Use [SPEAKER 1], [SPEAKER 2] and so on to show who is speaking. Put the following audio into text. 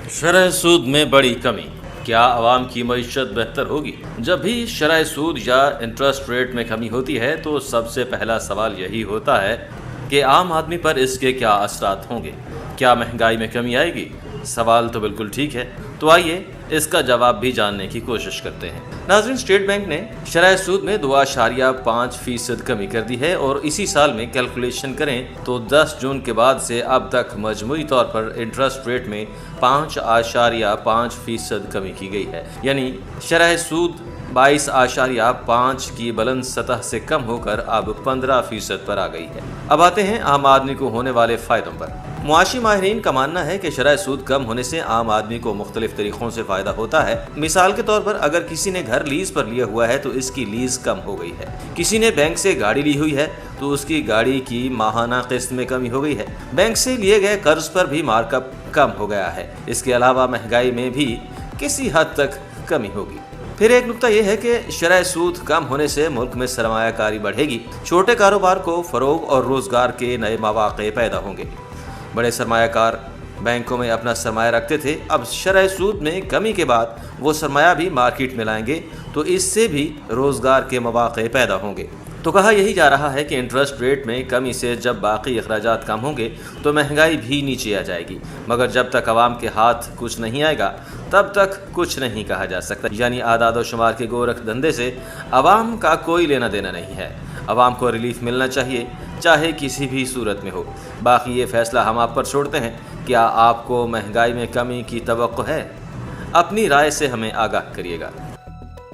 [SPEAKER 1] शरह सूद में बड़ी कमी, क्या आवाम की मईशत बेहतर होगी? जब भी शरह सूद या इंटरेस्ट रेट में कमी होती है तो सबसे पहला सवाल यही होता है कि आम आदमी पर इसके क्या असरात होंगे। क्या महंगाई में कमी आएगी? सवाल तो बिल्कुल ठीक है, तो आइए इसका जवाब भी जानने की कोशिश करते हैं। नाज़रीन, स्टेट बैंक ने शरह सूद में 2.5% कमी कर दी है और इसी साल में कैलकुलेशन करें तो 10 जून के बाद से अब तक मजमूई तौर पर इंटरेस्ट रेट में 5.5% कमी की गई है। यानी शरह सूद 22.5 की बुलंद सतह से कम होकर अब 15% पर आ गई है। अब आते हैं आम आदमी को होने वाले फ़ायदों पर। मुआशी माहिरीन का मानना है कि शरह सूद कम होने से आम आदमी को मुख्तलिफ तरीक़ों से फ़ायदा होता है। मिसाल के तौर पर अगर किसी ने घर लीज़ पर लिया हुआ है तो इसकी लीज़ कम हो गई है। किसी ने बैंक से गाड़ी ली हुई है तो उसकी गाड़ी की माहाना किस्त में कमी हो गई है। बैंक से लिए गए कर्ज पर भी मार्कअप कम हो गया है। इसके अलावा महंगाई में भी किसी हद तक कमी होगी। फिर एक नुकता यह है कि शरह सूद कम होने से मुल्क में सरमायाकारी बढ़ेगी, छोटे कारोबार को फ़रोग़ और रोज़गार के नए मौक़े पैदा होंगे। बड़े सरमायाकार बैंकों में अपना सरमाया रखते थे, अब शरह सूद में कमी के बाद वो सरमाया भी मार्केट में लाएंगे तो इससे भी रोज़गार के मौक़े पैदा होंगे। तो कहा यही जा रहा है कि इंटरेस्ट रेट में कमी से जब बाकी अखराजात कम होंगे तो महंगाई भी नीचे आ जाएगी, मगर जब तक आवाम के हाथ कुछ नहीं आएगा तब तक कुछ नहीं कहा जा सकता। यानी आदाद व शुमार के गोरख धंधे से आवाम का कोई लेना देना नहीं है। आवाम को रिलीफ मिलना चाहिए, चाहे किसी भी सूरत में हो। बाकी ये फैसला हम आप पर छोड़ते हैं। क्या आपको महंगाई में कमी की तवक्को है? अपनी राय से हमें आगाह करिएगा।